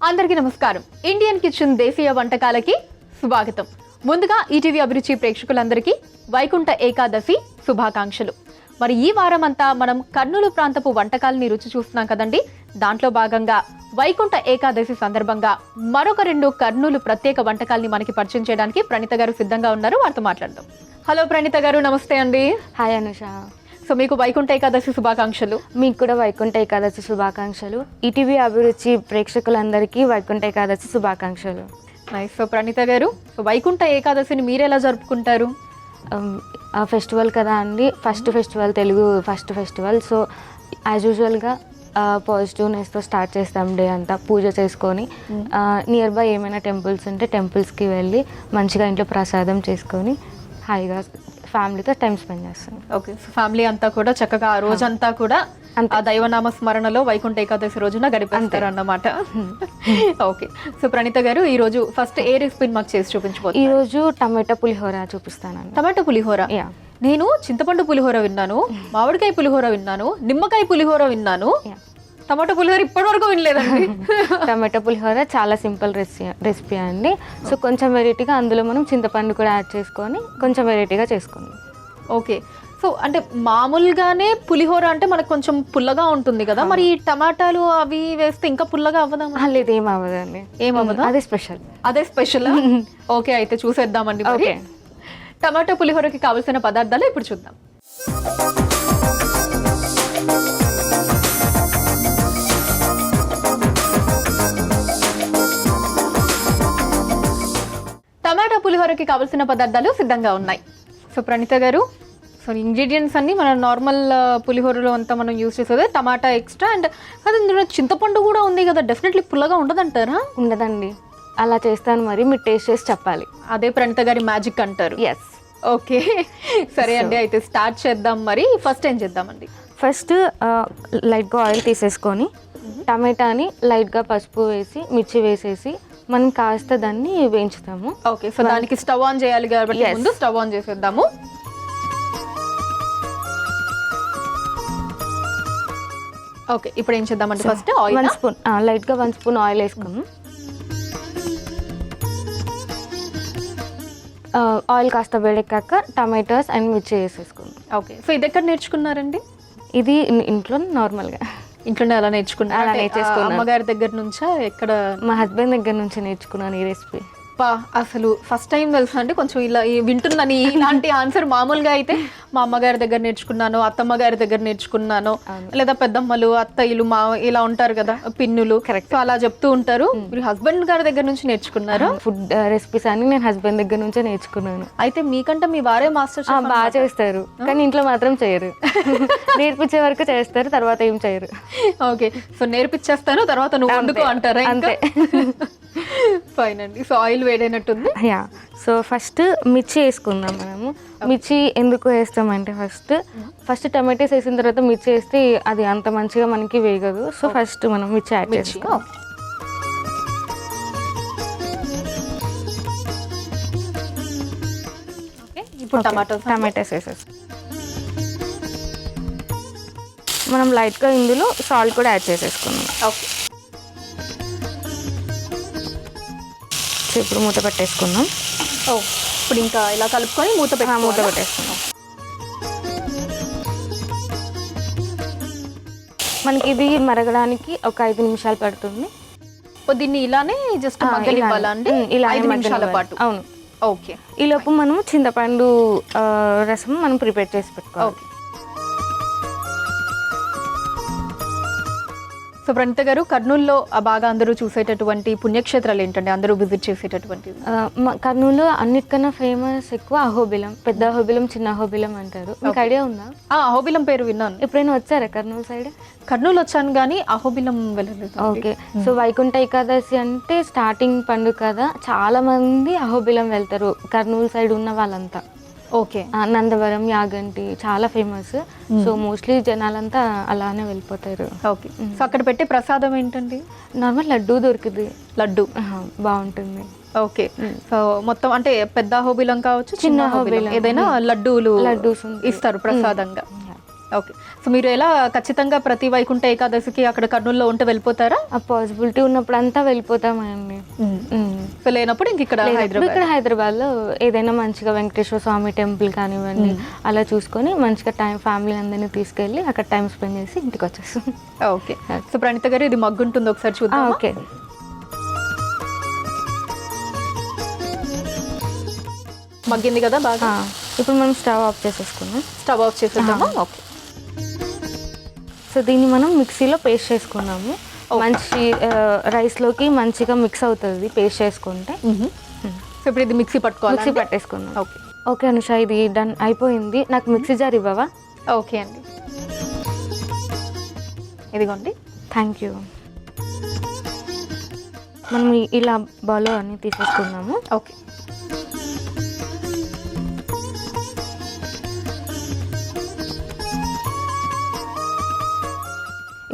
అందరికీ నమస్కారం. Indian kitchen దేశీయ వంటకాలకి స్వాగతం. ముందుగా ఈటీవీ అభిరుచి ప్రేక్షకులందరికీ వైకుంఠ ఏకాదశి శుభాకాంక్షలు. మరి ఈ వారం అంతా మనం కర్నూలు ప్రాంతపు వంటకాలని రుచి చూస్తున్నాం కదండి. దాంట్లో భాగంగా వైకుంఠ ఏకాదశి సందర్భంగా మరొక 2 కర్నూలు ప్రత్యేక వంటకాలని మనకి పరిచయం చేయడానికి ప్రణీత గారు సిద్ధంగా ఉన్నారు. వారితో మాట్లాడదాం. హలో ప్రణీత గారు, నమస్తే అండి. హాయ్ అనుష. సో మీకు వైకుంఠ ఏకాదశి శుభాకాంక్షలు. మీకు కూడా వైకుంఠ ఏకాదశి శుభాకాంక్షలు. ఈటీవీ అభిరుచి ప్రేక్షకులందరికీ వైకుంఠ ఏకాదశి శుభాకాంక్షలు. నైస్. సో ప్రణీత గారు, వైకుంఠ ఏకాదశిని మీరు ఎలా జరుపుకుంటారు? ఫెస్టివల్ కదా అండి, first festival, Telugu first festival. So as యూజువల్గా పాజిటివ్నెస్తో స్టార్ట్ చేస్తాం డే అంతా. పూజ చేసుకొని నియర్ బై ఏమైనా టెంపుల్స్ ఉంటే టెంపుల్స్కి వెళ్ళి మంచిగా ఇంట్లో ప్రసాదం చేసుకొని హాయిగా ఫ్యామిలీతో టైం స్పెండ్ చేస్తాం. ఓకే. సో ఫ్యామిలీ అంతా కూడా చక్కగా ఆ రోజంతా కూడా ఆ దైవనామ స్మరణలో వైకుంఠ ఏకాదశి రోజున గడిపేస్తారు అన్నమాట. ఓకే. సో ప్రణీత గారు, ఈ రోజు ఫస్ట్ ఏ రెసిపీని మాకు చేసి చూపించబోతున్నారు? ఈ రోజు టమాటా పులిహోర చూపిస్తానండి. టమాటా పులిహోర. నేను చింతపండు పులిహోర విన్నాను, మామిడికాయ పులిహోర విన్నాను, నిమ్మకాయ పులిహోర విన్నాను. టమాటా పులిహోర ఇప్పటి వరకు వినలేదండి. టమాటా పులిహోర చాలా సింపుల్ రెసిపీ అండి. సో కొంచెం వెరైటీగా అందులో మనం చింతపండు కూడా యాడ్ చేసుకొని కొంచెం వెరైటీగా చేసుకుందాం. ఓకే. సో అంటే మామూలుగానే పులిహోర అంటే మనకు కొంచెం పుల్లగా ఉంటుంది కదా, మరి ఈ టమాటాలు అవి వేస్తే ఇంకా పుల్లగా అవ్వదా? లేదు, ఏం అవ్వదండి. ఏమవ్వదా? అదే స్పెషల్. అదే స్పెషల్. ఓకే, అయితే చూసేద్దామండి. ఓకే, టమాటా పులిహోరకి కావాల్సిన పదార్థాలు ఇప్పుడు చూద్దాం. టమాటా పులిహోరకి కావాల్సిన పదార్థాలు సిద్ధంగా ఉన్నాయి. సో ప్రణీత గారు, సో ఇంగ్రీడియంట్స్ అన్ని మన నార్మల్ పులిహోరలో అంతా మనం యూజ్ చేసేది టమాటా ఎక్స్ట్రా అండ్ అది చింతపండు కూడా ఉంది కదా, డెఫినెట్లీ పుల్లగా ఉండదంటారా? ఉండదండి, అలా చేస్తాను. మరి మీరు టేస్ట్ చేసి చెప్పాలి. అదే ప్రణీత గారి మ్యాజిక్ అంటారు. ఎస్. ఓకే, సరే అండి, అయితే స్టార్ట్ చేద్దాం. మరి ఫస్ట్ ఏం చేద్దామండి? ఫస్ట్ లైట్గా ఆయిల్ తీసేసుకొని టమాటాని లైట్గా పసుపు వేసి మిర్చి వేసేసి మనం కాస్త దాన్ని వేయించుతాము. ఓకే. సో దానికి స్టవ్ ఆన్ చేయాలి కాబట్టి ముందు స్టవ్ ఆన్ చేసేద్దాము. ఓకే, ఇప్పుడు ఏం చేద్దామంటే ఫస్ట్ ఆయిల్ 1 స్పూన్, లైట్గా 1 స్పూన్ ఆయిల్ వేసుకున్నాం. ఆయిల్ కాస్త వేడెక్కాక టమాటోస్ అండ్ మిర్చి వేసేసుకున్నాం. ఓకే. సో ఇది ఎక్కడ నేర్చుకున్నారండి? ఇది ఇంట్లో నార్మల్గా ఇంట్లోనే అలా నేర్చుకున్నా? అలా నేర్చేసుకున్నాను. అమ్మగారి దగ్గర నుంచా ఎక్కడ? మా హస్బెండ్ దగ్గర నుంచి నేర్చుకున్నాను ఈ రెసిపీ. అసలు ఫస్ట్ టైం తెలుసా అండి, కొంచెం ఇలా వింటున్నాను ఇలాంటి ఆన్సర్. మామూలుగా అయితే మా అమ్మగారి దగ్గర నేర్చుకున్నాను, అత్తమ్మ గారి దగ్గర నేర్చుకున్నాను, లేదా పెద్దమ్మలు అత్తయ్యలు మా ఇలా ఉంటారు కదా, పిన్నులు, సో అలా చెప్తూ ఉంటారు. మీరు హస్బెండ్ గారి దగ్గర నుంచి నేర్చుకున్నారా? ఫుడ్ రెసిపీస్ అని నేను హస్బెండ్ దగ్గర నుంచే నేర్చుకున్నాను. అయితే మీకంటే మీ వారే మాస్టర్ షెఫ్. బాగా చేస్తారు, కానీ ఇంట్లో మాత్రం చేయరు. నేర్పించే వరకు చేస్తారు, తర్వాత ఏం చేయరు. ఓకే. సో నేర్పించేస్తాను, తర్వాత నువ్వు వండుకో అంటారా? అంతే. ఫైన్ అండి. సో ఆయిల్ వేడైనట్టుంది. యా. సో ఫస్ట్ మిర్చి వేసుకుందాం మనము. మిర్చి ఎందుకు వేస్తామంటే ఫస్ట్ టమాటోస్ వేసిన తర్వాత మిర్చి వేస్తే అది అంత మంచిగా మనకి వేగదు. సో ఫస్ట్ మనం మిర్చి యాడ్ చేసుకో. ఇప్పుడు టమాటోస్ వేసేసి మనం లైట్గా ఇందులో సాల్ట్ కూడా యాడ్ చేసేసుకున్నాం. ఓకే. ఇప్పుడు మూత పెట్టేసుకుందాం. ఇప్పుడు ఇంకా ఇలా కలుపుకొని మూత పెట్టేసుకుందాం. మనకి ఇది మరగడానికి ఒక 5 నిమిషాలు పడుతుంది. దీన్ని ఇలానే జస్ట్ మగ్గనివ్వాలా అండి? 5 నిమిషాల పాటు. అవును. ఓకే. ఈ లోపు మనము చింతపండు రసం మనం ప్రిపేర్ చేసి పెట్టుకోవాలి. సో ప్రణీత గారు, కర్నూలులో బాగా అందరూ చూసేటటువంటి పుణ్యక్షేత్రాలు ఏంటండి, అందరూ విజిట్ చేసేటటువంటి? కర్నూలులో అన్నిటికన్నా ఫేమస్ ఎక్కువ అహోబిలం. పెద్ద అహోబిలం, చిన్న అహోబిలం అంటారు. మీకు ఐడియా ఉందా? అహోబిలం పేరు విన్నాను. ఎప్పుడైనా వచ్చారా కర్నూలు సైడ్? కర్నూలు వచ్చాను కానీ అహోబిలం వెళ్ళలేదు. ఓకే. సో వైకుంఠ ఏకాదశి అంటే స్టార్టింగ్ పండుగ కదా, చాలా మంది అహోబిలం వెళ్తారు కర్నూలు సైడ్ ఉన్న వాళ్ళంతా. ఓకే. నందవరం, యాగంటి చాలా ఫేమస్. సో మోస్ట్లీ జనాలంతా అలానే వెళ్ళిపోతారు. ఓకే. సో అక్కడ పెట్టే ప్రసాదం ఏంటండి? నార్మల్ లడ్డు దొరుకుతుంది. లడ్డు బాగుంటుంది. ఓకే. సో మొత్తం అంటే పెద్ద అహోబిలం కావచ్చు, చిన్న అహోబిలం, ఏదైనా లడ్డూస్ ఇస్తారు ప్రసాదంగా. ఓకే. సో మీరు ఎలా ఖచ్చితంగా ప్రతి వైకుంఠ ఏకాదశికి అక్కడ కర్నూలులో ఉంటే వెళ్ళిపోతారా? ఆ పాసిబిలిటీ ఉన్నప్పుడు అంతా వెళ్ళిపోతామండి. సో లేనప్పుడు ఇంక ఇక్కడ లేనప్పుడు ఇక్కడ హైదరాబాద్లో ఏదైనా మంచిగా వెంకటేశ్వర స్వామి టెంపుల్ కానివ్వండి అలా చూసుకొని మంచిగా టైం ఫ్యామిలీ అందరినీ తీసుకెళ్ళి అక్కడ టైం స్పెండ్ చేసి ఇంటికి వచ్చేస్తాం. ఓకే. సో ప్రణీత గారు ఇది మగ్గు ఉంటుంది, ఒకసారి చూద్దాం. ఓకే. మగ్గింది కదా బాగా. ఇప్పుడు మనం స్టవ్ ఆఫ్ చేసేసుకున్నాం. స్టవ్ ఆఫ్ చేసేద్దామా? ఓకే. సో దీన్ని మనం మిక్సీలో పేస్ట్ చేసుకున్నాము. మంచి రైస్లోకి మంచిగా మిక్స్ అవుతుంది పేస్ట్ చేసుకుంటే. సో ఇప్పుడు ఇది మిక్సీ పట్టుకోవాలి. మిక్సీ పట్టేసుకున్నాం. ఓకే. ఓకే అనుష, ఇది డన్ అయిపోయింది. నాకు మిక్సీ జార్ ఇవ్వవా? ఓకే అండి, ఇదిగోండి. Thank you. మనం ఇలా బౌల్లో అన్నీ తీసేసుకున్నాము. ఓకే.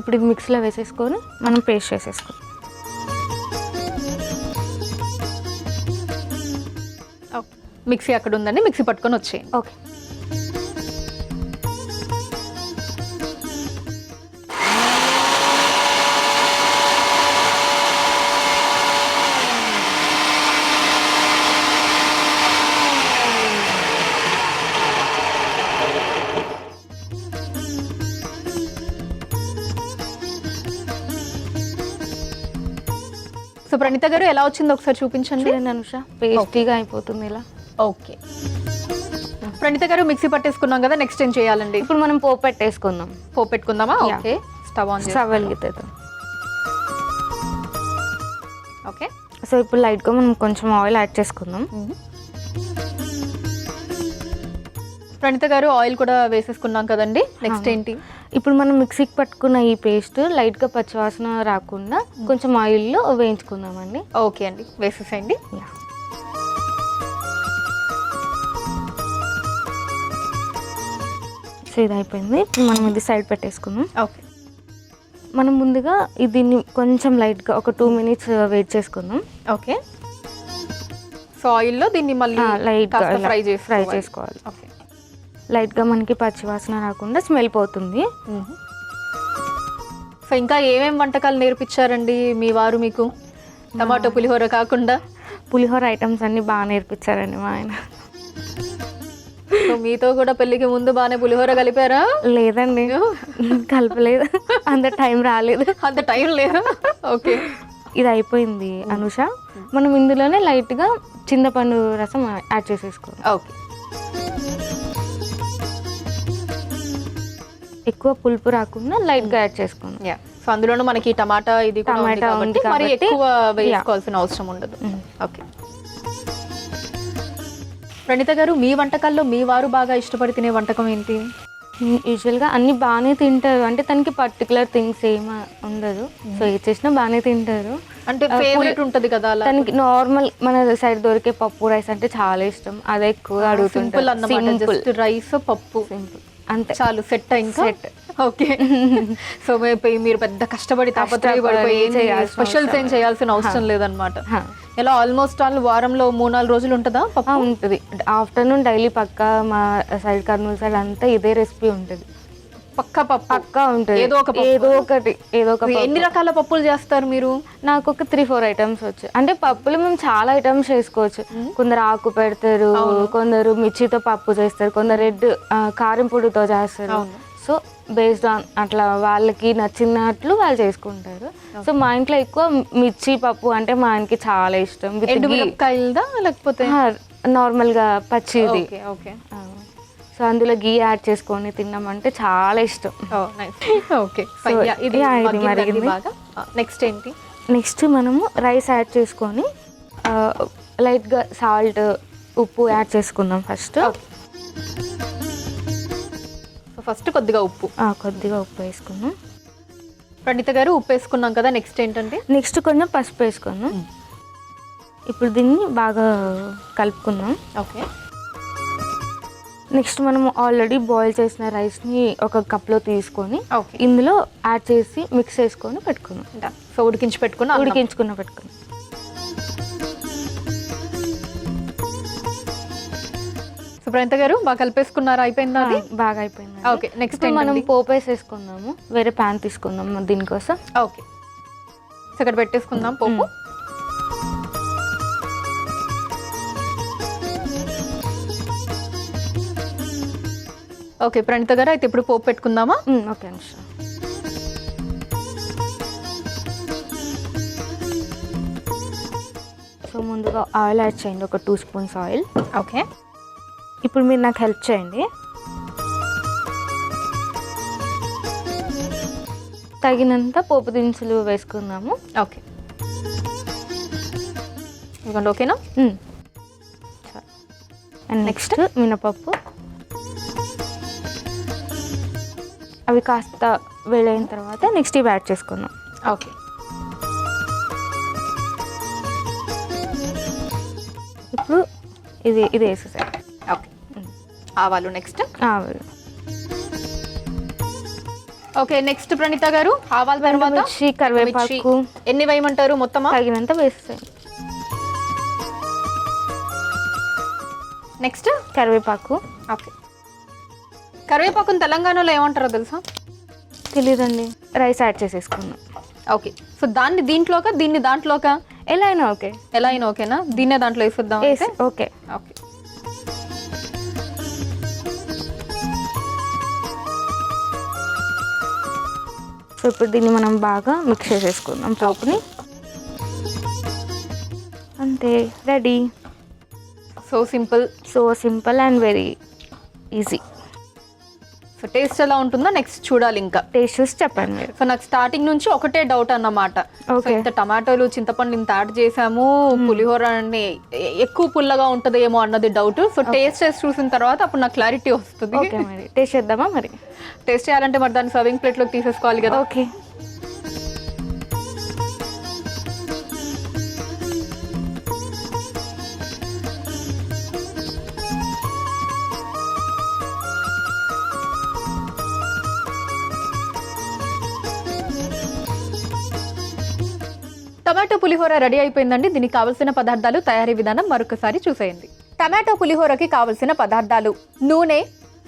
ఇప్పుడు ఇది మిక్సీలో వేసేసుకొని మనం పేస్ట్ చేసేసుకుందాం. మిక్సీ అక్కడ ఉందండి, మిక్సీ పట్టుకొని వచ్చేయండి. ఓకే. సో ప్రణీత గారు ఎలా వచ్చిందో ఒకసారి చూపించండి. చూడండి అనుష, పేస్టీగా అయిపోతుంది ఇలా. ఓకే. ప్రణీత గారు మిక్సీ పట్టేసుకున్నాం కదా, నెక్స్ట్ ఏం చేయాలండి? ఇప్పుడు మనం పోపు పెట్టేసుకుందాం. పోపు పెట్టుకుందామా? ఓకే. స్టవ్ ఆన్ స్టవ్ వెలిగిద్దాం. ఓకే. సో ఇప్పుడు లైట్గా మనం కొంచెం ఆయిల్ యాడ్ చేసుకుందాం. ప్రణీత గారు ఆయిల్ కూడా వేసేసుకున్నాం కదండి, నెక్స్ట్ ఏంటి? ఇప్పుడు మనం మిక్సీకి పట్టుకున్న ఈ పేస్ట్ లైట్గా పచ్చివాసన రాకుండా కొంచెం ఆయిల్లో వేయించుకుందామండి. ఓకే అండి, వేసేసేయండి. సో ఇది అయిపోయింది. ఇప్పుడు మనం ఇది సైడ్ పెట్టేసుకుందాం. ఓకే. మనం ముందుగా దీన్ని కొంచెం లైట్గా ఒక 2 minutes వెయిట్ చేసుకుందాం. ఓకే. సో ఆయిల్లో దీన్ని మళ్ళీ లైట్గా ఫ్రై చేసుకోవాలి. చేసుకోవాలి. ఓకే. లైట్గా మనకి పచ్చివాసన రాకుండా స్మెల్ పోతుంది. సో ఇంకా ఏమేమి వంటకాలు నేర్పించారండి మీ వారు మీకు, టమాటో పులిహోర కాకుండా? పులిహోర ఐటమ్స్ అన్నీ బాగా నేర్పించారండి మా ఆయన. సో మీతో కూడా పెళ్ళికి ముందు బాగానే పులిహోర కలిపారా? లేదండి, కలపలేదు. అంత టైం రాలేదు. అంత టైం లేదు. ఓకే. ఇది అయిపోయింది అనుష. మనం ఇందులోనే లైట్గా చింతపండు రసం యాడ్ చేసేసుకోవాలి. ఓకే. ఎక్కువ పులుపు రాకుండా లైట్గా యాడ్ చేసుకున్నాం. సో అందులోనూ మనకి టమాటా ఇది టమాటా ఉంది మరి కాబట్టి ఎక్కువ వేసుకోవాల్సిన అవసరం ఉండదు. ఓకే. ప్రణీత గారు, మీ వంటకాల్లో మీ వారు బాగా ఇష్టపడి తినే వంటకం ఏంటి? యూజువల్గా అన్ని బాగానే తింటారు, అంటే తనకి పర్టికులర్ థింగ్స్ ఏమీ ఉండదు. సో ఏ చేసినా బాగానే తింటారు. అంటే ఫేవరెట్ ఉంటుంది కదా అలా? తనకి నార్మల్ మన సైడ్ దొరికే పప్పు రైస్ అంటే చాలా ఇష్టం, అదే ఎక్కువ అడుగుతుంటారు. జస్ట్ రైస్ పప్పు సింపుల్ అంతే, చాలు, సెట్ ఇంకా సెట్. ఓకే. సో మీరు పెద్ద కష్టపడి తాపత్రయపడిపోయి స్పెషల్స్ ఏం చేయాల్సిన అవసరం లేదనమాట. ఇలా ఆల్మోస్ట్ వారంలో 3-4 రోజులు ఉంటుందా పప్పు? ఉంటుంది. ఆఫ్టర్నూన్ డైలీ పక్కా మా సైడ్ కర్నూలు సైడ్ అంతా ఇదే రెసిపీ ఉంటుంది. పక్కా ఉంటుంది, ఏదో ఒకటి. ఎన్ని రకాల పప్పులు చేస్తారు మీరు? నాకు ఒక 3-4 ఐటమ్స్ వచ్చు. అంటే పప్పులు మేము చాలా ఐటమ్స్ చేసుకోవచ్చు. కొందరు ఆకు పెడతారు, కొందరు మిర్చితో పప్పు చేస్తారు, కొందరు రెడ్ కారం పొడితో చేస్తారు. సో బేస్డ్ ఆన్ అట్లా వాళ్ళకి నచ్చినట్లు వాళ్ళు చేసుకుంటారు. సో మా ఇంట్లో ఎక్కువ మిర్చి పప్పు అంటే మా ఆయనకి చాలా ఇష్టం. లేకపోతే నార్మల్గా పచ్చిది. ఓకే. సో అందులో గీ యాడ్ చేసుకొని తిన్నామంటే చాలా ఇష్టం. ఓకే. నెక్స్ట్ ఏంటి? నెక్స్ట్ మనము రైస్ యాడ్ చేసుకొని లైట్గా సాల్ట్, ఉప్పు యాడ్ చేసుకుందాం ఫస్ట్. కొద్దిగా ఉప్పు వేసుకున్నాం. ప్రణీత గారు, ఉప్పు వేసుకున్నాం కదా, నెక్స్ట్ ఏంటంటే? నెక్స్ట్ కొంచెం పసుపు వేసుకున్నాం. ఇప్పుడు దీన్ని బాగా కలుపుకుందాం. ఓకే. నెక్స్ట్ మనం ఆల్రెడీ బాయిల్ చేసిన రైస్ని ఒక కప్లో తీసుకొని ఇందులో యాడ్ చేసి మిక్స్ చేసుకొని పెట్టుకున్నాం. సో ఉడికించుకున్న పెట్టుకున్నాం. సో ప్రణీత గారు బాగా కలిపేసుకున్నారా? అయిపోయిందా అది? బాగా అయిపోయింది. ఓకే, నెక్స్ట్ మనం పోపు వేసేసుకుందాము. వేరే ప్యాన్ తీసుకుందాము దీనికోసం. ఓకే, సో ఇక్కడ పెట్టేసుకుందాం పోపు. ఓకే ప్రణీత గారు, అయితే ఇప్పుడు పోపు పెట్టుకుందామా? ఓకే అనుష. సో ముందుగా ఆయిల్ యాడ్ చేయండి, ఒక 2 స్పూన్స్ ఆయిల్. ఓకే, ఇప్పుడు మీరు నాకు హెల్ప్ చేయండి. తగినంత పోపు దినుసులు వేసుకుందాము. ఓకే, ఇదిగోండి. ఓకేనా? అండ్ నెక్స్ట్ మినపప్పు. అవి కాస్త వేడైన తర్వాత నెక్స్ట్ ఇవి యాడ్ చేసుకుందాం. ఓకే, ఇప్పుడు ఇది వేసేసారు. ఓకే, ఆవాలు నెక్స్ట్. ఆవాలు. ఓకే, నెక్స్ట్ ప్రణీత గారు ఆవాల తర్వాత మిర్చి, కరివేపాకు. ఎన్ని వేయమంటారు? మొత్తమా? తగినంత వేసేసాను. నెక్స్ట్ కరివేపాకు. ఓకే, కరివేపాకుని తెలంగాణలో ఏమంటారో తెలుసా? తెలీదండి. రైస్ యాడ్ చేసేసుకున్నాం. ఓకే, సో దాన్ని దీంట్లోకా దీన్ని దాంట్లోకా? ఎలా అయినా ఓకే. ఎలా అయినా ఓకేనా? దీన్నే దాంట్లో వేసేద్దాం. ఓకే. ఓకే, సో ఇప్పుడు దీన్ని మనం బాగా మిక్స్ చేసేసుకుందాం పోపుని. అంతే, ready. So simple and very easy. So taste ఎలా ఉంటుందో నెక్స్ట్ చూడాలి. ఇంకా టేస్ట్ చూసి చెప్పండి మీరు. సో నాకు స్టార్టింగ్ నుంచి ఒకటే డౌట్ అన్నమాట. ఓకే. ఇంత టమాటోలు, చింతపండు ఇంత యాడ్ చేసాము, పులిహోర ఎక్కువ పుల్లగా ఉంటుందేమో అన్నది డౌట్. సో టేస్ట్ చేసి చూసిన తర్వాత అప్పుడు నాకు క్లారిటీ వస్తుంది. ఓకే, మరి టేస్ట్ చేద్దామా? మరి టేస్ట్ చేయాలంటే మరి దాన్ని సర్వింగ్ ప్లేట్లోకి తీసేసుకోవాలి కదా. ఓకే. టమాటో పులిహోర రెడీ అయిపోయిందండి. దీనికి కావలసిన పదార్థాలు, తయారీ విధానం మరొకసారి చూసేయండి. టమాటో పులిహోరకి కావలసిన పదార్థాలు: నూనె,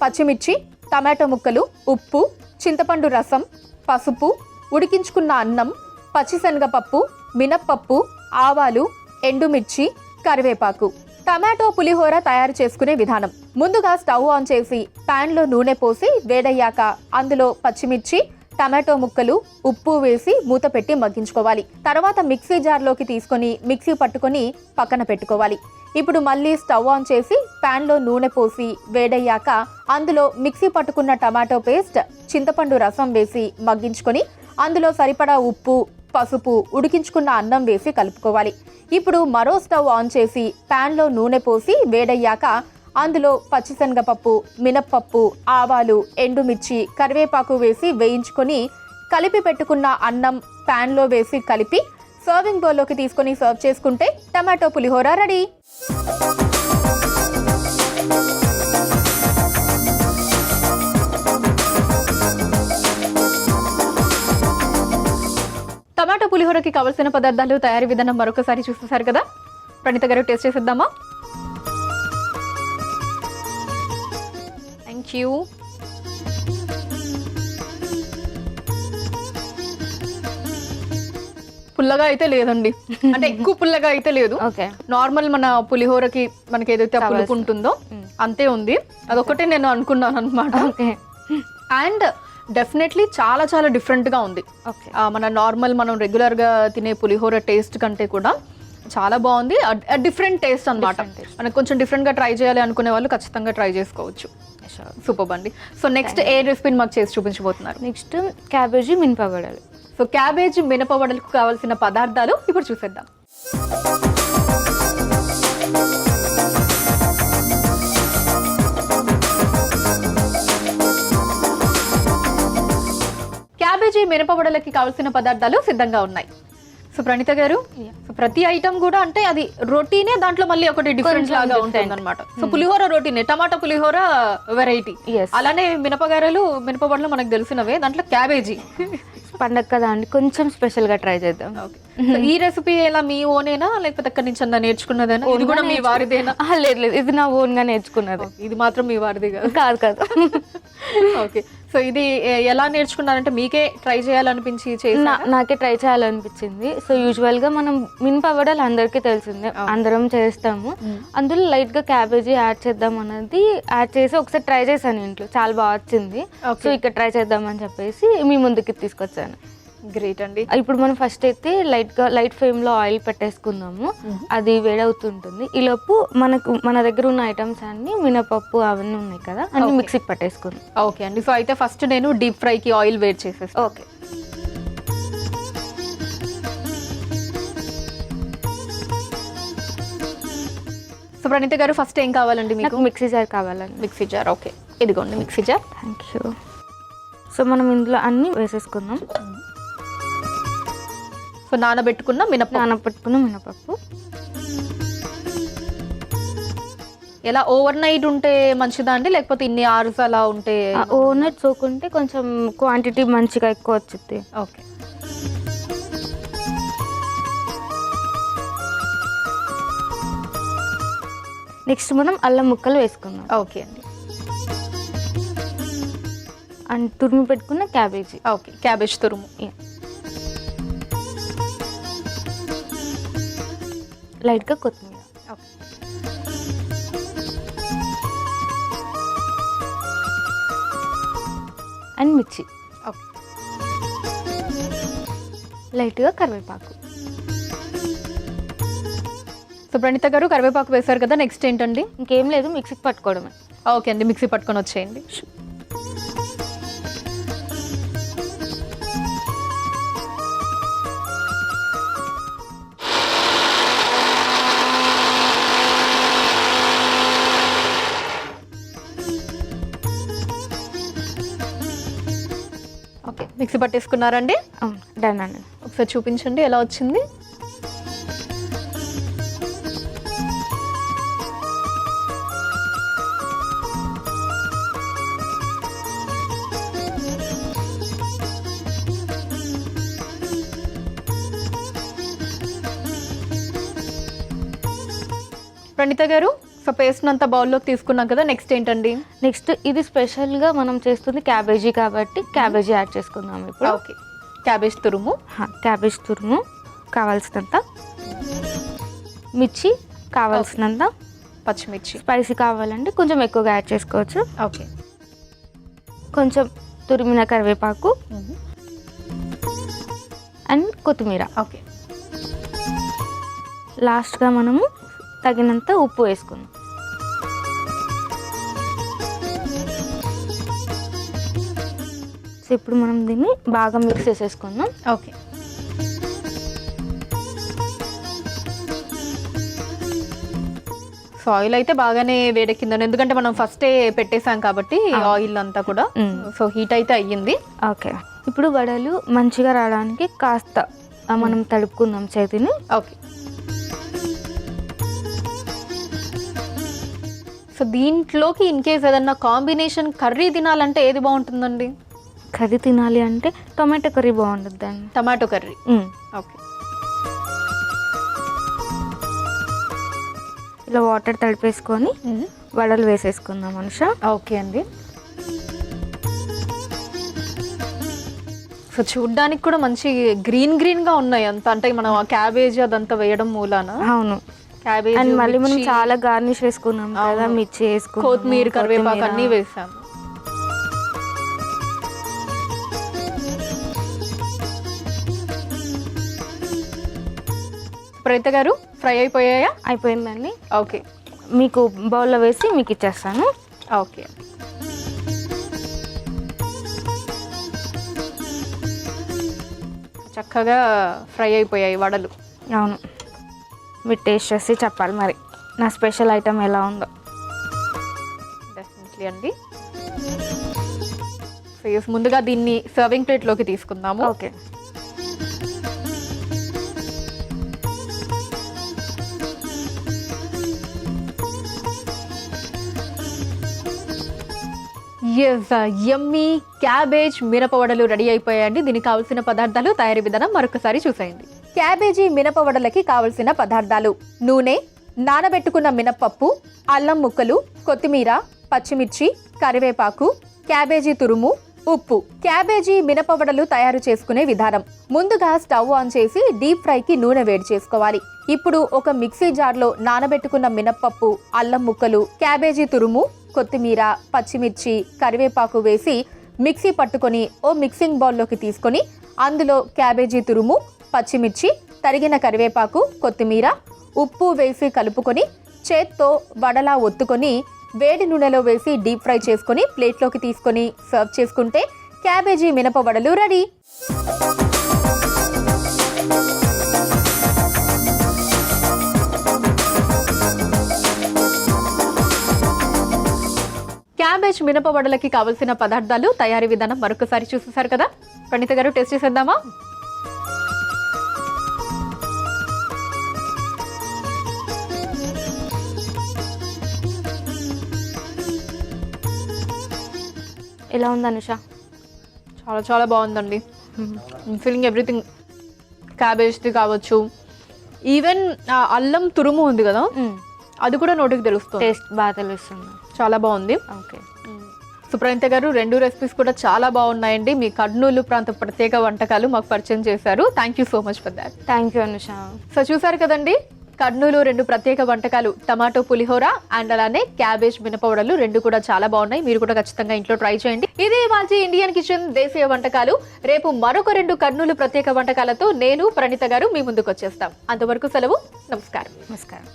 పచ్చిమిర్చి, టమాటో ముక్కలు, ఉప్పు, చింతపండు రసం, పసుపు, ఉడికించుకున్న అన్నం, పచ్చిశనగపప్పు, మినప్పప్పు, ఆవాలు, ఎండుమిర్చి, కరివేపాకు. టమాటో పులిహోర తయారు చేసుకునే విధానం: ముందుగా స్టవ్ ఆన్ చేసి ప్యాన్లో నూనె పోసి వేడయ్యాక అందులో పచ్చిమిర్చి, టమాటో ముక్కలు, ఉప్పు వేసి మూత పెట్టి మగ్గించుకోవాలి. తర్వాత మిక్సీ జార్లోకి తీసుకొని మిక్సీ పట్టుకొని పక్కన పెట్టుకోవాలి. ఇప్పుడు మళ్ళీ స్టవ్ ఆన్ చేసి ప్యాన్లో నూనె పోసి వేడయ్యాక అందులో మిక్సీ పట్టుకున్న టమాటో పేస్ట్, చింతపండు రసం వేసి మగ్గించుకొని అందులో సరిపడా ఉప్పు, పసుపు, ఉడికించుకున్న అన్నం వేసి కలుపుకోవాలి. ఇప్పుడు మరో స్టవ్ ఆన్ చేసి ప్యాన్లో నూనె పోసి వేడయ్యాక అందులో పచ్చిశనగపప్పు, మినప్పప్పు, ఆవాలు, ఎండుమిర్చి, కరివేపాకు వేసి వేయించుకొని కలిపి పెట్టుకున్న అన్నం ప్యాన్లో వేసి కలిపి సర్వింగ్ బౌల్లోకి తీసుకొని సర్వ్ చేసుకుంటే టమాటో పులిహోర రెడీ. టమాటో పులిహోరకి కావలసిన పదార్థాలు, తయారీ విధానం మరొకసారి చూసేసారు కదా. ప్రణీత గారు టేస్ట్ చేసేద్దామా? Thank you. పుల్లగా అయితే లేదండి, అంటే ఎక్కువ పుల్లగా అయితే లేదు. నార్మల్ మన పులిహోరకి మనకి ఏదైతే పులుపు ఉంటుందో అంతే ఉంది. అదొకటే నేను అనుకున్నాను అనమాట. అండ్ డెఫినెట్లీ చాలా చాలా డిఫరెంట్ గా ఉంది. మన నార్మల్ మనం రెగ్యులర్ గా తినే పులిహోర టేస్ట్ కంటే కూడా చాలా బాగుంది. డిఫరెంట్ టేస్ట్ అనమాట. మనకు కొంచెం డిఫరెంట్ గా ట్రై చేయాలి అనుకునే వాళ్ళు ఖచ్చితంగా ట్రై చేసుకోవచ్చు. సూపర్ అండి. సో నెక్స్ట్ ఏ రెసిపీని మాకు చేసి చూపించబోతున్నారు? నెక్స్ట్ క్యాబేజీ మినపవడలు. సో క్యాబేజీ మినపవడలకు కావాల్సిన పదార్థాలు ఇప్పుడు చూసేద్దాం. క్యాబేజీ మినపవడలకి కావాల్సిన పదార్థాలు సిద్ధంగా ఉన్నాయి. సో ప్రణీత గారు, ప్రతి ఐటమ్ కూడా అంటే అది రొటీనే, దాంట్లో మళ్ళీ ఒకటి డిఫరెంట్ లాగా ఉంటుంది అనమాట. సో పులిహోర రొటీనే, టమాటా పులిహోర వెరైటీ, అలానే మినపగారలు మినపవడలు మనకు తెలిసినవే, దాంట్లో క్యాబేజీ పండగ కదా అండి, కొంచెం స్పెషల్గా ట్రై చేద్దాం. ఓకే. సో ఈ రెసిపీ ఎలా మీ ఓనేనా లేకపోతే ఎక్కడి నుంచి అన్నా నేర్చుకున్నదేనా? ఇది కూడా మీ వారిదేనా? లేదు లేదు, ఇది నా ఓన్గా నేర్చుకున్నది. ఇది మాత్రం మీ వారిది కాదు. కాదు కాదు. ఓకే. సో ఇది ఎలా నేర్చుకున్నారంటే మీకే ట్రై చేయాలనిపించి చేసారా? నాకే ట్రై చేయాలనిపించింది. సో యూజువల్గా మనం మినపవడలు అందరికీ తెలిసిందే, అందరం చేస్తాము. అందులో లైట్గా క్యాబేజీ యాడ్ చేద్దాం అన్నది యాడ్ చేసి ఒకసారి ట్రై చేశాను ఇంట్లో, చాలా బాగా వచ్చింది. సో ఇక్కడ ట్రై చేద్దామని చెప్పేసి మీ ముందుకి తీసుకొచ్చాను. గ్రేట్ అండి. ఇప్పుడు మనం ఫస్ట్ అయితే లైట్ ఫ్లేమ్లో ఆయిల్ పెట్టేసుకుందాము. అది వేడవుతుంటుంది. ఈలోపు మన దగ్గర ఉన్న ఐటమ్స్ అన్ని మినపప్పు అవన్నీ ఉన్నాయి కదా, అన్ని మిక్సీకి పట్టేసుకుందాం. ఓకే అండి. సో అయితే ఫస్ట్ నేను డీప్ ఫ్రైకి ఆయిల్ వేడి చేసేస్తాను. ఓకే. సో ప్రణీత గారు ఫస్ట్ ఏం కావాలండి మీకు? మిక్సీ జార్ కావాలండి. Mixie jar. ఓకే, ఇదిగోండి mixie jar. Thank you. So మనం ఇందులో అన్నీ వేసేసుకుందాం. సో నానబెట్టుకున్న మినపప్పు ఎలా ఓవర్ నైట్ ఉంటే మంచిదా అండి, లేకపోతే ఇన్ని అవర్స్ అలా ఉంటే? ఓవర్ నైట్ సోకుంటే కొంచెం క్వాంటిటీ మంచిగా ఎక్కువ వచ్చింది. ఓకే. నెక్స్ట్ మనం అల్లం ముక్కలు వేసుకుందాం. ఓకే అండి. అండ్ తురిమి పెట్టుకున్న క్యాబేజీ. ఓకే, క్యాబేజ్ తురుము. లైట్గా కొత్తిమీర. ఓకే. అండ్ మిర్చి. ఓకే. లైట్గా కరివేపాకు. సో ప్రణీత గారు కరివేపాకు వేశారు కదా, నెక్స్ట్ ఏంటండి? ఇంకేం లేదు, మిక్సీకి పట్టుకోవడమే. ఓకే అండి, మిక్సీ పట్టుకొని వచ్చేయండి. Okay, mixie పట్టేసుకున్నారండి? డన్ అండి. ఒకసారి చూపించండి ఎలా వచ్చింది. ప్రణీత గారు, సో పేస్ట్ అంతా బౌల్లోకి తీసుకున్నాం కదా, నెక్స్ట్ ఏంటండి? నెక్స్ట్ ఇది స్పెషల్గా మనం చేస్తుంది క్యాబేజీ కాబట్టి క్యాబేజీ యాడ్ చేసుకుందాం ఇప్పుడు. ఓకే. క్యాబేజ్ తురుము. క్యాబేజ్ తురుము కావాల్సినంత, మిర్చి కావాల్సినంత, పచ్చిమిర్చి. స్పైసీ కావాలంటే కొంచెం ఎక్కువగా యాడ్ చేసుకోవచ్చు. ఓకే. కొంచెం తురిమిన కరివేపాకు అండ్ కొత్తిమీర. ఓకే. లాస్ట్గా మనము తగినంత ఉప్పు వేసుకుందాం. సో ఇప్పుడు మనం దీన్ని బాగా మిక్స్ చేసేసుకుందాం. ఓకే. సో ఆయిల్ అయితే బాగానే వేడెక్కిందండి, ఎందుకంటే మనం ఫస్టే పెట్టేసాం కాబట్టి ఆయిల్ అంతా కూడా. సో హీట్ అయితే అయ్యింది. ఓకే. ఇప్పుడు వడలు మంచిగా రావడానికి కాస్త మనం తడుపుకుందాం చేతిని. ఓకే. సో దీంట్లోకి ఇన్ కేస్ ఏదన్నా కాంబినేషన్ కర్రీ తినాలంటే ఏది బాగుంటుందండి? కర్రీ తినాలి అంటే టొమాటో కర్రీ బాగుంటుంది అండి. Tomato curry. ఓకే. ఇలా వాటర్ తడిపేసుకొని వడలు వేసేసుకుందాం అనుష. ఓకే అండి. సో చూడ్డానికి కూడా మంచి గ్రీన్గా ఉన్నాయి అంత, అంటే మనం ఆ క్యాబేజ్ అదంతా వేయడం మూలాన. అవును. క్యాబేజ్ అండ్ మళ్ళీ మనం చాలా గార్నిష్ వేసుకున్నాం కదా, మిర్చి వేసుకున్నాం, కొత్తిమీర, కరివేపాకు అన్నీ వేసాము. ప్రణీత గారు, ఫ్రై అయిపోయాయా? అయిపోయిందండి. ఓకే. మీకు బౌల్లో వేసి మీకు ఇచ్చేస్తాను. ఓకే. చక్కగా ఫ్రై అయిపోయాయి వడలు. అవును. మీరు టేస్ట్ చేసి చెప్పాలి మరి నా స్పెషల్ ఐటమ్ ఎలా ఉందో. డెఫినెట్లీ అండి. సో ముందుగా దీన్ని సర్వింగ్ ప్లేట్లోకి తీసుకుందాము. ఓకే. ఎస్, యమ్మీ క్యాబేజ్ మినపవడలు రెడీ అయిపోయాయండి. దీనికి కావాల్సిన పదార్థాలు, తయారీ విధానం మరొకసారి చూసేయండి. క్యాబేజీ మినపవడలకి కావలసిన పదార్థాలు: నూనె, నానబెట్టుకున్న మినప్పప్పు, అల్లం ముక్కలు, కొత్తిమీర, పచ్చిమిర్చి, కరివేపాకు, క్యాబేజీ తురుము, ఉప్పు. క్యాబేజీ మినపవడలు తయారు చేసుకునే విధానం: ముందుగా స్టవ్ ఆన్ చేసి డీప్ ఫ్రైకి నూనె వేడి చేసుకోవాలి. ఇప్పుడు ఒక మిక్సీ జార్లో నానబెట్టుకున్న మినప్పప్పు, అల్లం ముక్కలు, క్యాబేజీ తురుము, కొత్తిమీర, పచ్చిమిర్చి, కరివేపాకు వేసి మిక్సీ పట్టుకొని ఓ మిక్సింగ్ బౌల్లోకి తీసుకొని అందులో క్యాబేజీ తురుము, పచ్చిమిర్చి, తరిగిన కరివేపాకు, కొత్తిమీర, ఉప్పు వేసి కలుపుకొని చేత్తో వడలా ఒత్తుకొని వేడి నూనెలో వేసి డీప్ ఫ్రై చేసుకొని ప్లేట్లోకి తీసుకొని సర్వ్ చేసుకుంటే క్యాబేజీ మినప వడలు రెడీ. క్యాబేజ్ మినప వడలకి కావలసిన పదార్థాలు, తయారీ విధానం మరొకసారి చూసేశారు కదా. ప్రణీత గారు, టేస్ట్ చేసేద్దామా? ఎలా ఉంది అనుష? చాలా చాలా బాగుందండి. Feeling everything. క్యాబేజ్ది కావచ్చు, ఈవెన్ అల్లం తురుము ఉంది కదా, అది కూడా నోటికి తెలుస్తుంది. టేస్ట్ బాగా తెలుస్తుంది. చాలా బాగుంది. ఓకే. సుప్రనీత గారు, 2 రెసిపీస్ కూడా చాలా బాగున్నాయండి. మీ కర్నూలు ప్రాంత ప్రత్యేక వంటకాలు మాకు పరిచయం చేశారు. Thank you so much for that. Thank you Anusha. So చూసారు కదండి, కర్నూలు 2 ప్రత్యేక వంటకాలు, టమాటో పులిహోర అండ్ అలానే క్యాబేజ్ మినపవడలు 2 కూడా చాలా బాగున్నాయి. మీరు కూడా ఖచ్చితంగా ఇంట్లో ట్రై చేయండి. ఇది మాజీ ఇండియన్ కిచెన్ దేశీయ వంటకాలు. రేపు మరొక 2 కర్నూలు ప్రత్యేక వంటకాలతో నేను ప్రణీత గారు మీ ముందుకు వచ్చేస్తాం. అంతవరకు సెలవు. నమస్కారం. నమస్కారం.